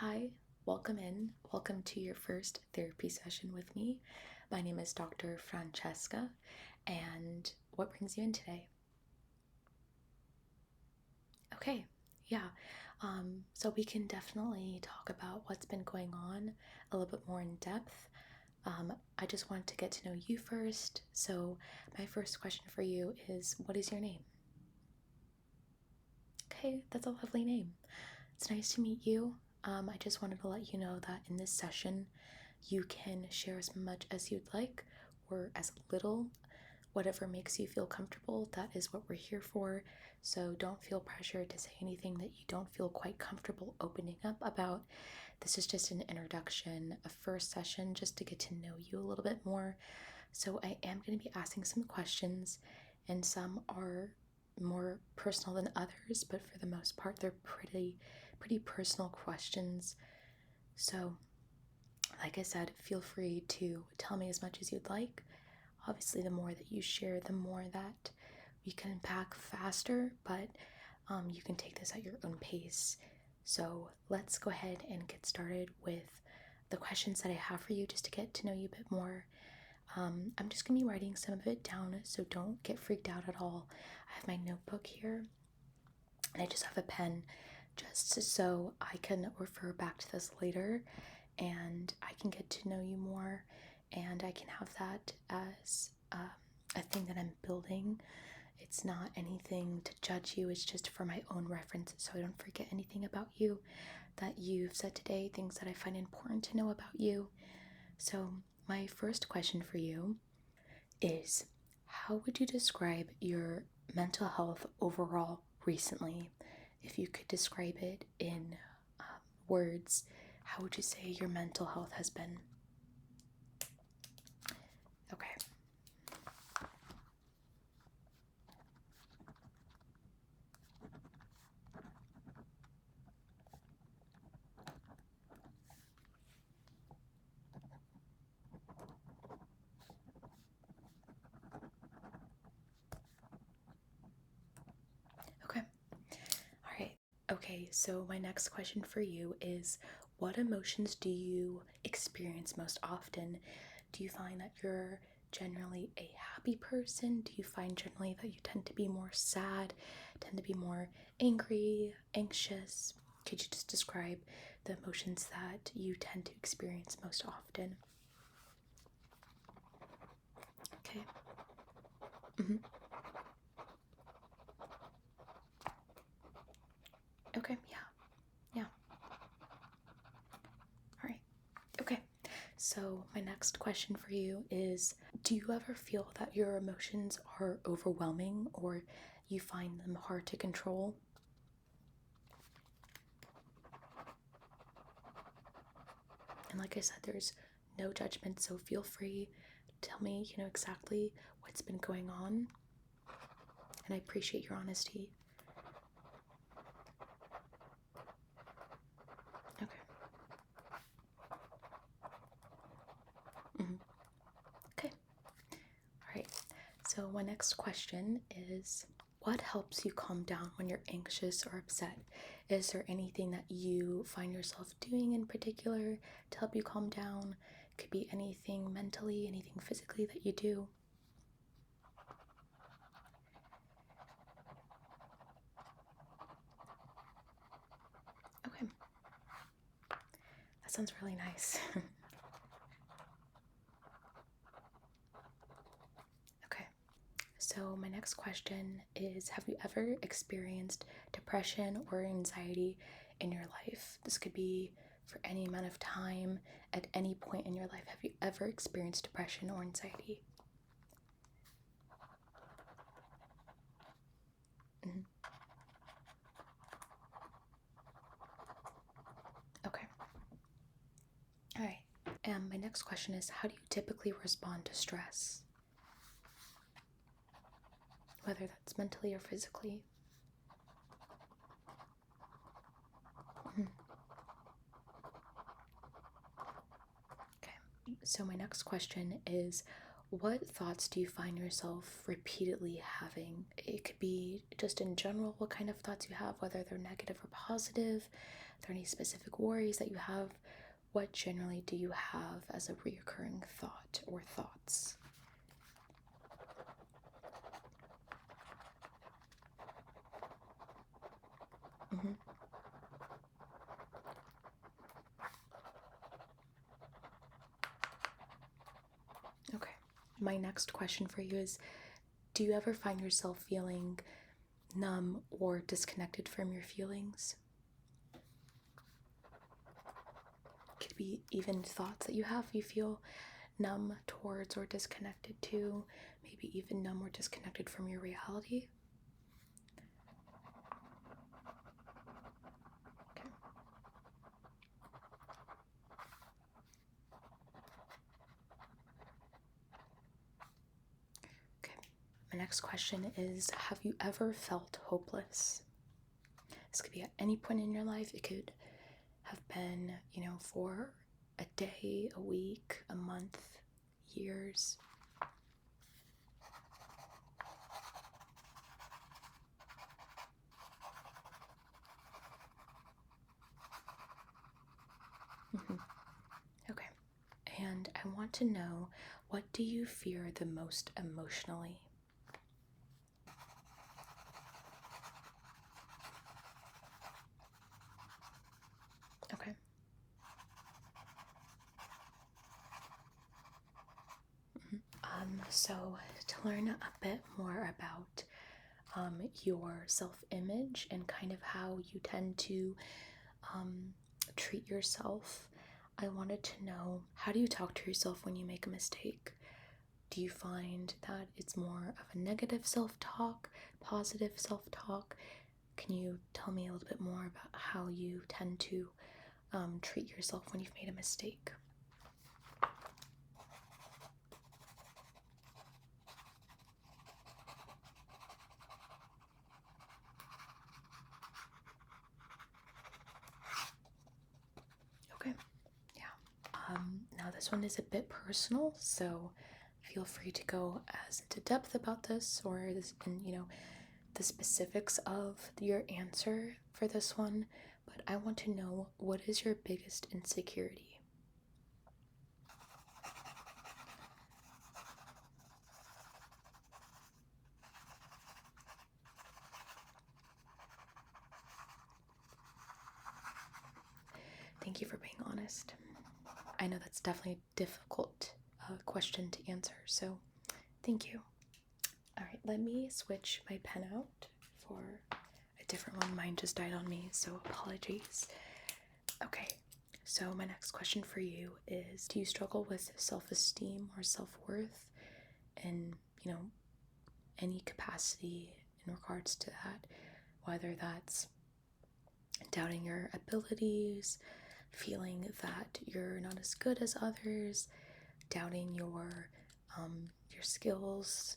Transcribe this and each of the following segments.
Hi, welcome in. Welcome to your first therapy session with me. My name is Dr. Francesca, and what brings you in today? Okay, yeah. So we can definitely talk about what's been going on a little bit more in depth. I just want to get to know you first. So, my first question for you is, what is your name? Okay, that's a lovely name. It's nice to meet you. I just wanted to let you know that in this session, you can share as much as you'd like or as little, whatever makes you feel comfortable. That is what we're here for. So don't feel pressured to say anything that you don't feel quite comfortable opening up about. This is just an introduction, a first session, just to get to know you a little bit more. So I am going to be asking some questions, and some are more personal than others, but for the most part, they're pretty personal questions. So, like I said, feel free to tell me as much as you'd like. Obviously, the more that you share, the more that we can unpack faster, but you can take this at your own pace. So let's go ahead and get started with the questions that I have for you just to get to know you a bit more. I'm just going to be writing some of it down, so don't get freaked out at all. I have my notebook here, and I just have a pen just so I can refer back to this later and I can get to know you more, and I can have that as a thing that I'm building. It's not anything to judge you, it's just for my own reference so I don't forget anything about you that you've said today, things that I find important to know about you. So, my first question for you is, how would you describe your mental health overall recently? If you could describe it in words, how would you say your mental health has been? Okay. Okay. All right. Okay, so my next question for you is, what emotions do you experience most often? Do you find that you're generally a happy person? Do you find generally that you tend to be more sad, tend to be more angry, anxious? Could you just describe the emotions that you tend to experience most often? Okay. Mm-hmm. Okay, yeah. Yeah. All right. Okay. So, my next question for you is, do you ever feel that your emotions are overwhelming or you find them hard to control? And like I said, there's no judgment, so feel free to tell me, exactly what's been going on. And I appreciate your honesty. Okay. Mm-hmm. Okay. All right. So, my next question is, what helps you calm down when you're anxious or upset? Is there anything that you find yourself doing in particular to help you calm down? Could be anything mentally, anything physically that you do. Okay. That sounds really nice. Okay. So, my next question is, have you ever experienced depression or anxiety in your life? This could be for any amount of time, at any point in your life. Have you ever experienced depression or anxiety? Mhm. Okay. All right. And my next question is, how do you typically respond to stress? Whether that's mentally or physically. Mhm. Okay. So my next question is, what thoughts do you find yourself repeatedly having? It could be just in general what kind of thoughts you have, whether they're negative or positive. Are there any specific worries that you have? What generally do you have as a reoccurring thought or thoughts? Mm-hmm. Okay. My next question for you is, do you ever find yourself feeling numb or disconnected from your feelings? Could be even thoughts that you have you feel numb towards or disconnected to, maybe even numb or disconnected from your reality. Okay. Okay. My next question is, have you ever felt hopeless? This could be at any point in your life. It could have been, for a day, a week, a month, years. Okay. And I want to know, what do you fear the most emotionally? Okay. So to learn a bit more about your self-image and kind of how you tend to treat yourself, I wanted to know, how do you talk to yourself when you make a mistake? Do you find that it's more of a negative self-talk, positive self-talk? Can you tell me a little bit more about how you tend to treat yourself when you've made a mistake? Okay, yeah. Now this one is a bit personal, so feel free to go as into depth about this, or this, and the specifics of your answer for this one. But I want to know, what is your biggest insecurity? Thank you for being honest. I know that's definitely a difficult question to answer, so thank you. All right, let me switch my pen out for a different one. Mine just died on me, so apologies. Okay, so my next question for you is, do you struggle with self-esteem or self-worth in, any capacity in regards to that? Whether that's doubting your abilities, feeling that you're not as good as others, doubting your skills,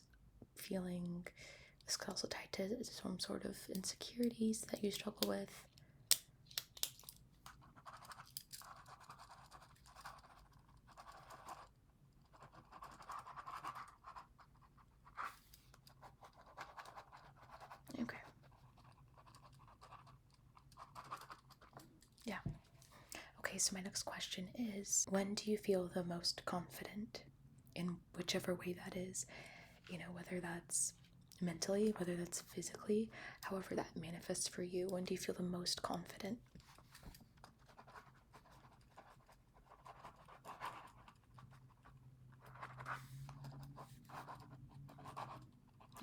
feeling this could also tie to some sort of insecurities that you struggle with. Okay. Yeah. Okay, so my next question is, when do you feel the most confident, in whichever way that is? Whether that's mentally, whether that's physically, however that manifests for you. When do you feel the most confident?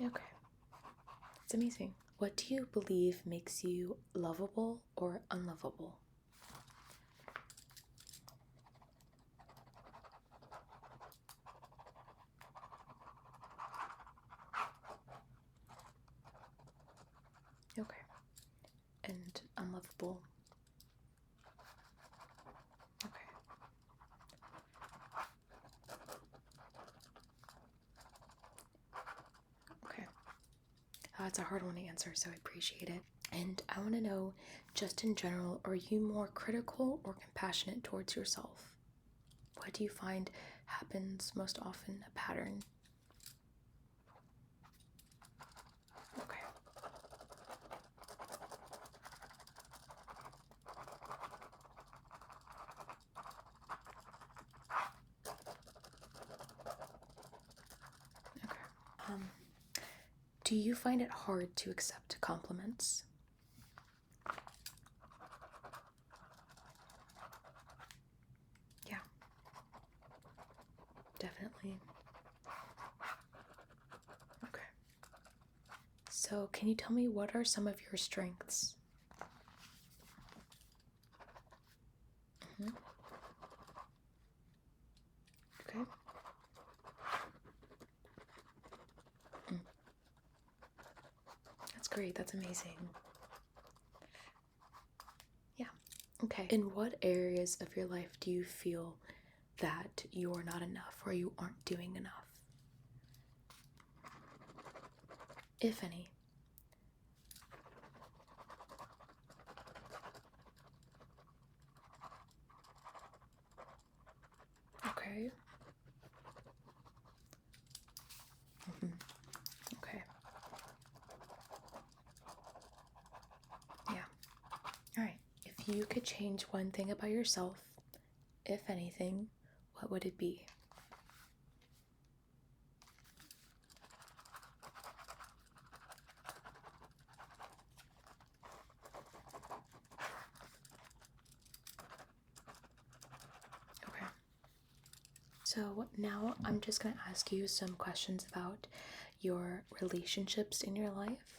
Okay, it's amazing. What do you believe makes you lovable or unlovable? Okay, and unlovable. Okay. Okay. It's a hard one to answer, so I appreciate it. And I want to know, just in general, are you more critical or compassionate towards yourself? What do you find? happens most often, a pattern? Okay. Okay. Do you find it hard to accept compliments? Yeah, definitely. Okay. So, can you tell me what are some of your strengths? Mm-hmm. Okay. Mm. That's great. That's amazing. Yeah. Okay. In what areas of your life do you feel that you are not enough or you aren't doing enough? If any. Okay. Mm-hmm. Okay. Yeah. All right. If you could change one thing about yourself, if anything, what would it be? Okay. So now I'm just going to ask you some questions about your relationships in your life.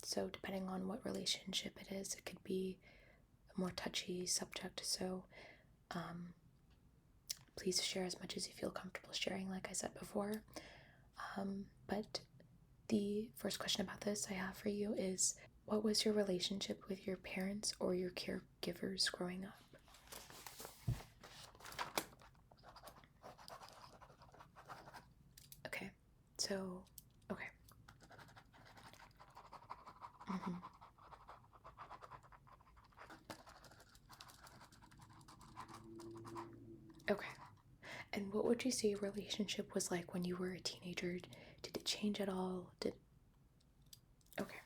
So depending on what relationship it is, it could be a more touchy subject. So please share as much as you feel comfortable sharing, like I said before. But the first question about this I have for you is, what was your relationship with your parents or your caregivers growing up? Okay, so, okay. Mm-hmm. Okay. And what would you say your relationship was like when you were a teenager? Did it change at all? Okay.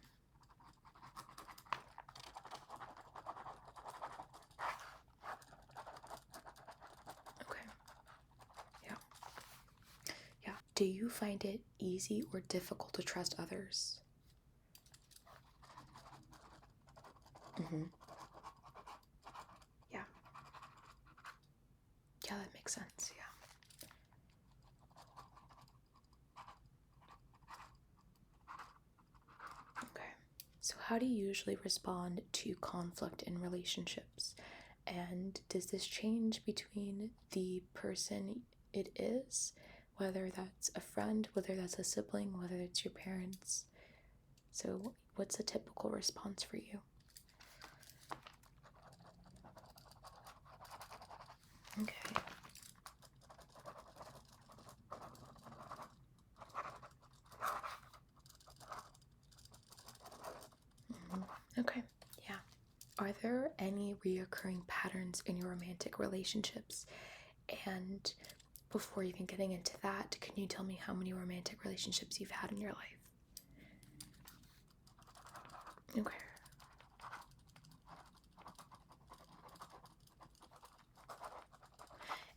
Okay. Yeah. Yeah. Do you find it easy or difficult to trust others? Mm-hmm. Yeah. Yeah, that makes sense. Yeah. Okay. So, how do you usually respond to conflict in relationships? And does this change between the person it is, whether that's a friend, whether that's a sibling, whether it's your parents? So, what's a typical response for you? Okay. Mhm. Okay. Yeah. Are there any reoccurring patterns in your romantic relationships? And before even getting into that, can you tell me how many romantic relationships you've had in your life? Okay.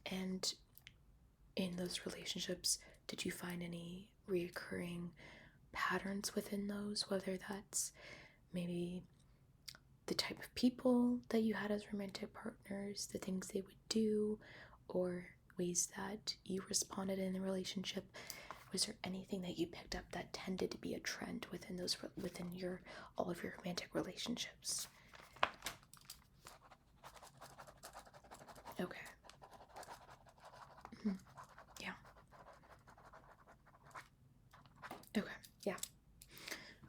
And in those relationships, did you find any reoccurring patterns within those? Whether that's maybe the type of people that you had as romantic partners, the things they would do, or ways that you responded in the relationship. Was there anything that you picked up that tended to be a trend within your all of your romantic relationships? Okay. Mhm. Yeah. Okay. Yeah.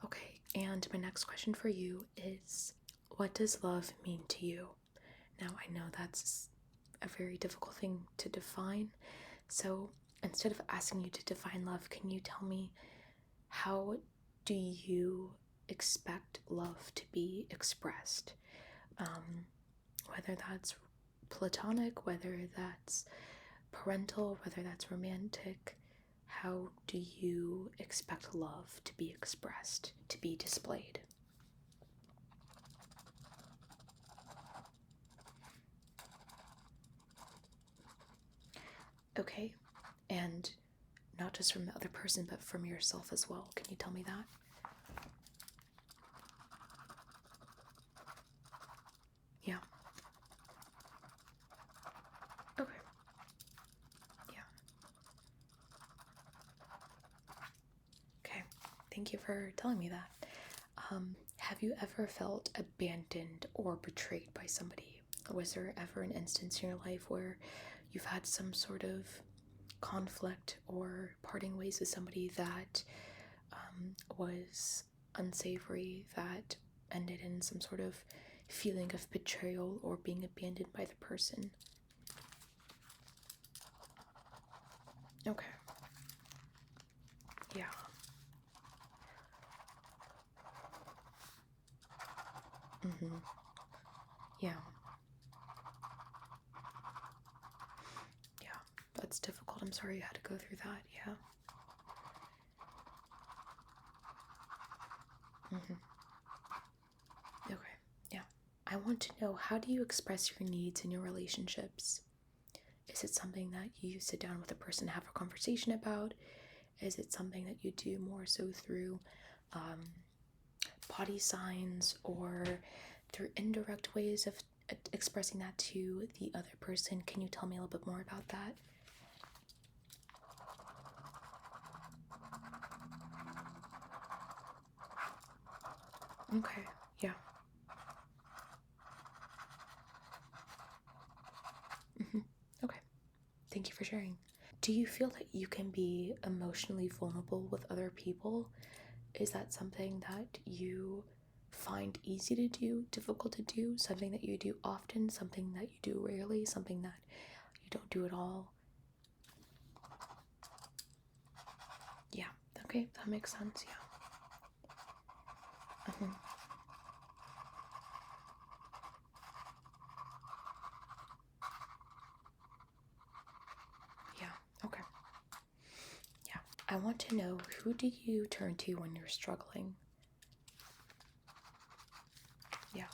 Okay. And my next question for you is, what does love mean to you? Now, I know that's a very difficult thing to define. So instead of asking you to define love, can you tell me, how do you expect love to be expressed? Whether that's platonic, whether that's parental, whether that's romantic, how do you expect love to be expressed, to be displayed? Okay, and not just from the other person, but from yourself as well. Can you tell me that? Yeah. Okay. Yeah. Okay. Thank you for telling me that. Have you ever felt abandoned or betrayed by somebody? Was there ever an instance in your life where you've had some sort of conflict or parting ways with somebody that was unsavory, that ended in some sort of feeling of betrayal or being abandoned by the person? Okay. Yeah. Mm-hmm. Yeah. Yeah. That's difficult. I'm sorry you had to go through that. Yeah. Mm-hmm. Okay. Yeah. I want to know, how do you express your needs in your relationships? Is it something that you sit down with a person and have a conversation about? Is it something that you do more so through body signs or through indirect ways of expressing that to the other person? Can you tell me a little bit more about that? Okay, yeah. Okay, thank you for sharing. Do you feel that you can be emotionally vulnerable with other people? Is that something that you find easy to do, difficult to do, something that you do often, something that you do rarely, something that you don't do at all? Yeah, okay, that makes sense, yeah. Mhm. Yeah, okay. Yeah. I want to know, who do you turn to when you're struggling? Yeah.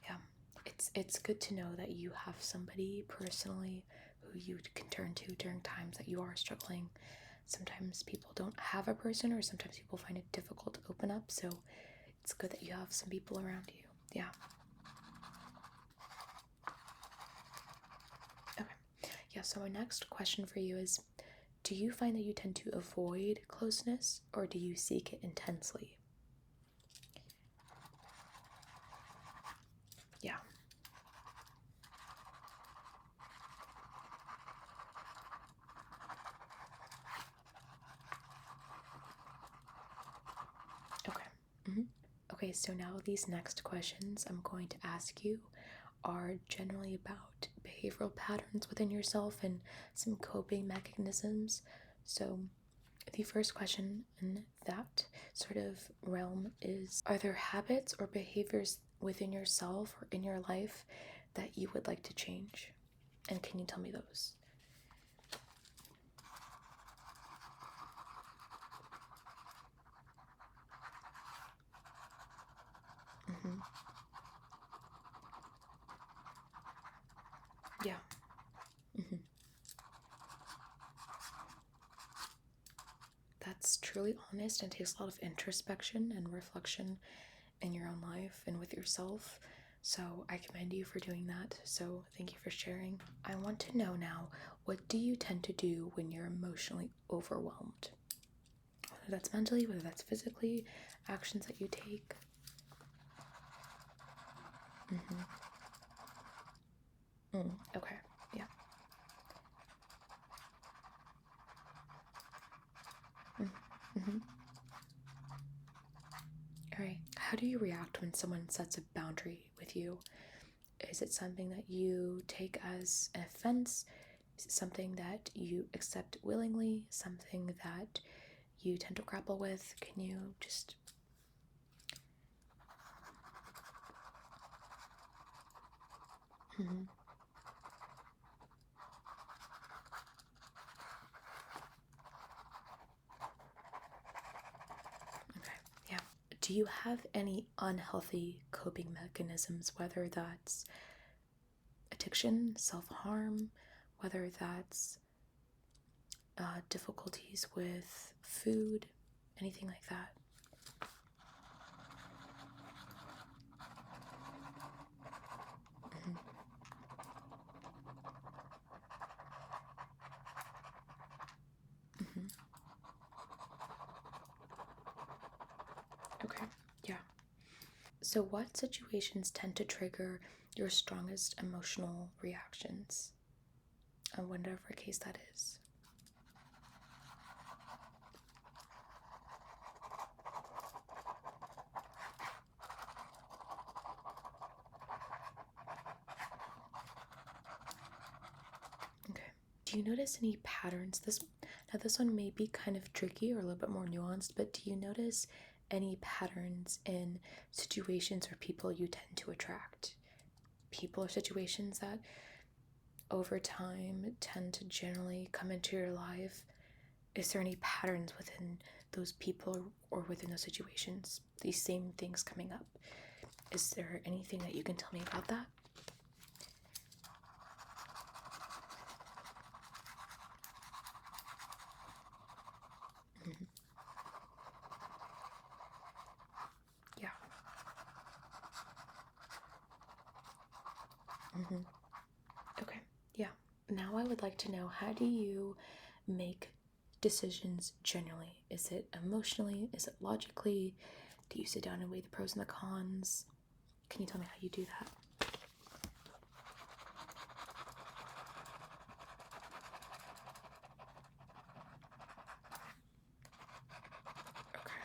Yeah. It's good to know that you have somebody personally who you can turn to during times that you are struggling. Sometimes people don't have a person, or sometimes people find it difficult to open up, so it's good that you have some people around you. Yeah. Okay. Yeah, so my next question for you is, do you find that you tend to avoid closeness, or do you seek it intensely? Yeah. Okay. Okay, so now these next questions I'm going to ask you are generally about behavioral patterns within yourself and some coping mechanisms. So, the first question in that sort of realm is, are there habits or behaviors within yourself or in your life that you would like to change? And can you tell me those? Mm-hmm. Yeah. Mm-hmm. That's truly honest and takes a lot of introspection and reflection in your own life and with yourself. So I commend you for doing that. So thank you for sharing. I want to know now, what do you tend to do when you're emotionally overwhelmed? Whether that's mentally, whether that's physically, actions that you take. Mm-hmm. Okay. Yeah. Mm-hmm. All right. How do you react when someone sets a boundary with you? Is it something that you take as an offense? Is it something that you accept willingly? Something that you tend to grapple with? Can you just Mm-hmm. Okay, yeah. Do you have any unhealthy coping mechanisms, whether that's addiction, self harm, whether that's difficulties with food, anything like that? Mm-hmm. Mm-hmm. Okay, yeah. So, what situations tend to trigger your strongest emotional reactions? And whatever case that is. Okay. Do you notice any patterns? This one may be kind of tricky or a little bit more nuanced, but do you notice any patterns in situations or people you tend to attract? People or situations that over time tend to generally come into your life. Is there any patterns within those people or within those situations? These same things coming up. Is there anything that you can tell me about that? Mhm. Yeah. Hmm. Okay. Yeah. Now I would like to know, how do you make decisions generally? Is it emotionally? Is it logically? Do you sit down and weigh the pros and the cons? Can you tell me how you do that? Okay.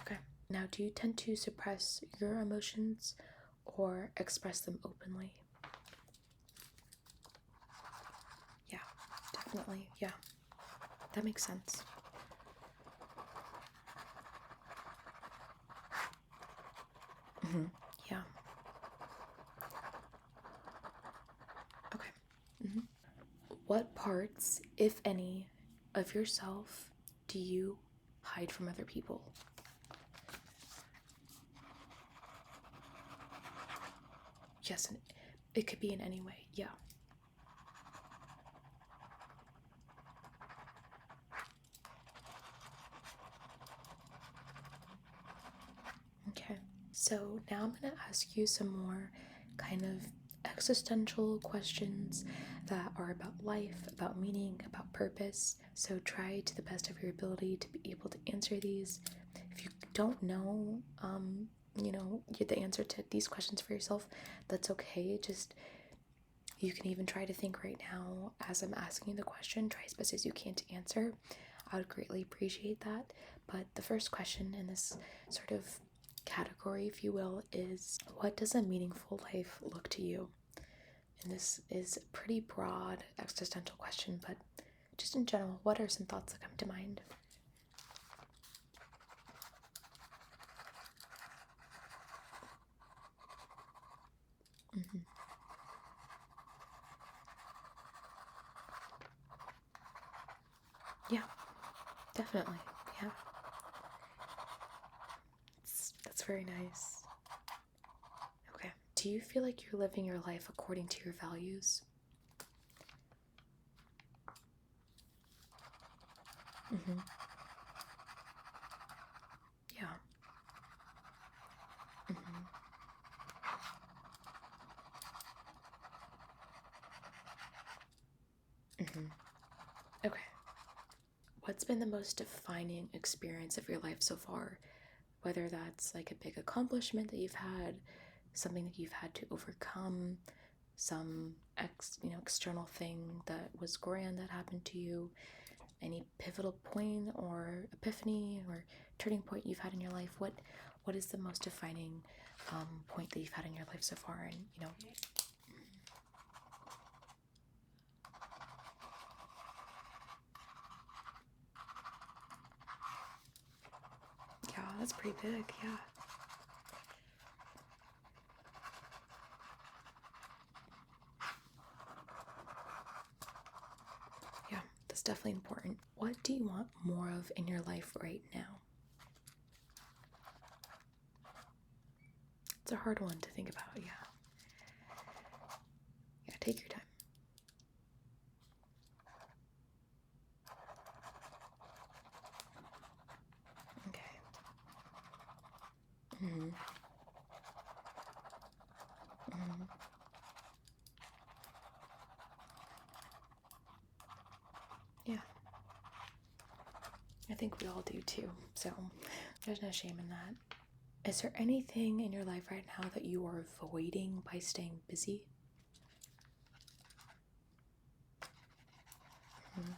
Okay. Now, do you tend to suppress your emotions or express them openly? Yeah, definitely. Yeah, that makes sense. Hmm. Yeah. Okay. Hmm. What parts, if any, of yourself do you hide from other people? Yes, and it could be in any way. Yeah. Okay. So now I'm going to ask you some more kind of existential questions that are about life, about meaning, about purpose. So try to the best of your ability to be able to answer these. If you don't know, the answer to these questions for yourself, that's okay. Just you can even try to think right now as I'm asking you the question, try as best as you can to answer. I would greatly appreciate that. But the first question in this sort of category, if you will, is, what does a meaningful life look to you? And this is a pretty broad existential question, but just in general, what are some thoughts that come to mind? Hmm. Yeah, definitely. Yeah, that's very nice. Okay. Do you feel like you're living your life according to your values? Hmm. Yeah. Hmm. Hmm. Okay. What's been the most defining experience of your life so far? Whether that's like a big accomplishment that you've had, something that you've had to overcome, some external thing that was grand that happened to you, any pivotal point or epiphany or turning point you've had in your life. What is the most defining point that you've had in your life so far? And yeah, that's pretty big. Yeah. definitely important. What do you want more of in your life right now? It's a hard one to think about, yeah. Yeah, take your time. Okay. Mm-hmm. Mm-hmm. Yeah. I think we all do too, so there's no shame in that. Is there anything in your life right now that you are avoiding by staying busy? Mm-hmm.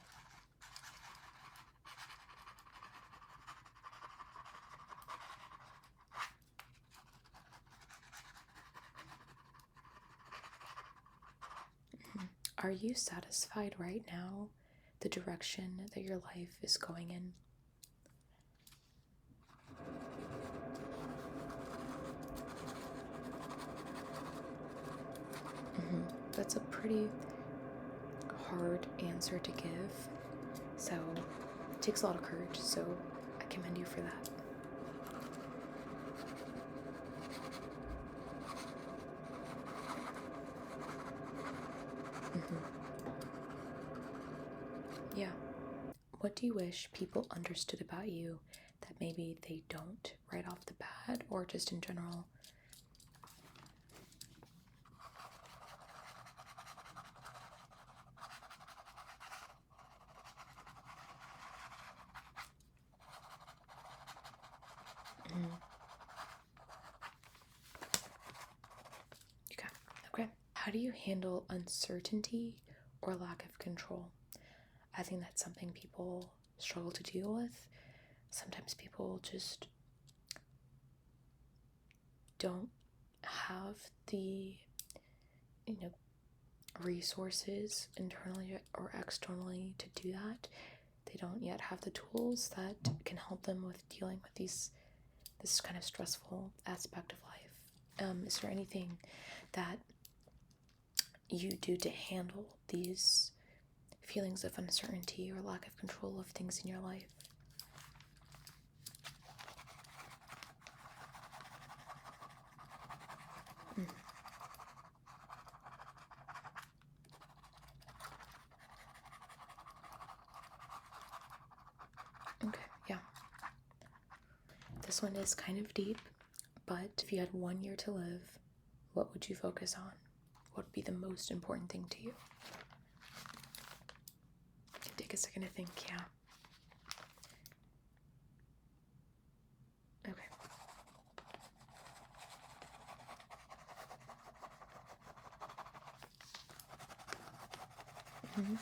Are you satisfied right now, the direction that your life is going in? That's a pretty hard answer to give, so it takes a lot of courage, so I commend you for that. Yeah. What do you wish people understood about you that maybe they don't right off the bat, or just in general? Okay. Okay. How do you handle uncertainty or lack of control? I think that's something people struggle to deal with. Sometimes people just don't have the, resources internally or externally to do that. They don't yet have the tools that can help them with dealing with this kind of stressful aspect of life. Is there anything that you do to handle these feelings of uncertainty or lack of control of things in your life? Okay, yeah. This one is kind of deep, but if you had 1 year to live, what would you focus on? What would be the most important thing to you? Take a second to think, yeah. Okay. Mm-hmm.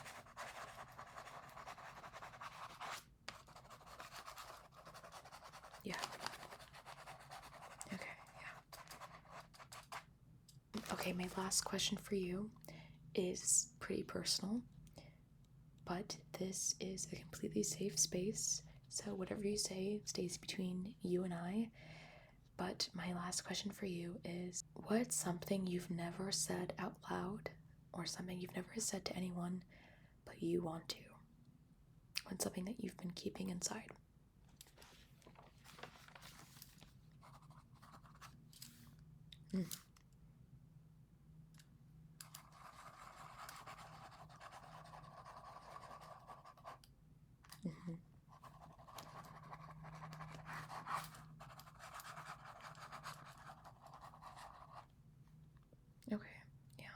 Yeah. Okay, yeah. Okay, my last question for you is pretty personal, but this is a completely safe space, so whatever you say stays between you and I. But my last question for you is, what's something you've never said out loud, or something you've never said to anyone, but you want to? What's something that you've been keeping inside? Mm. Mm-hmm. Okay, yeah.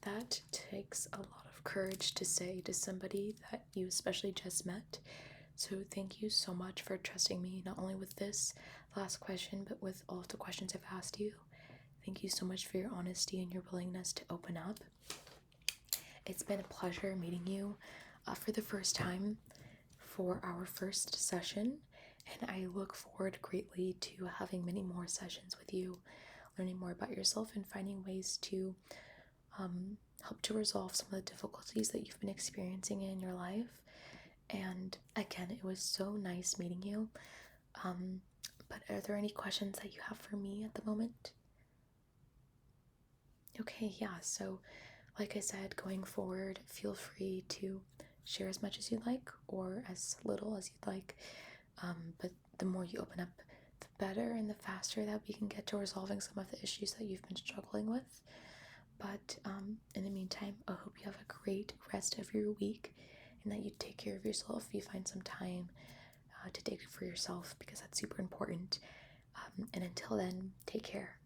That takes a lot of courage to say to somebody that you especially just met. So thank you so much for trusting me, not only with this last question, but with all of the questions I've asked you. Thank you so much for your honesty and your willingness to open up. It's been a pleasure meeting you for the first time for our first session, and I look forward greatly to having many more sessions with you, learning more about yourself and finding ways to help to resolve some of the difficulties that you've been experiencing in your life. And again, it was so nice meeting you. But are there any questions that you have for me at the moment? Okay, yeah, so like I said, going forward, feel free to share as much as you'd like or as little as you'd like. But the more you open up, the better and the faster that we can get to resolving some of the issues that you've been struggling with. But in the meantime, I hope you have a great rest of your week and that you take care of yourself. You find some time to take for yourself because that's super important. And until then, take care.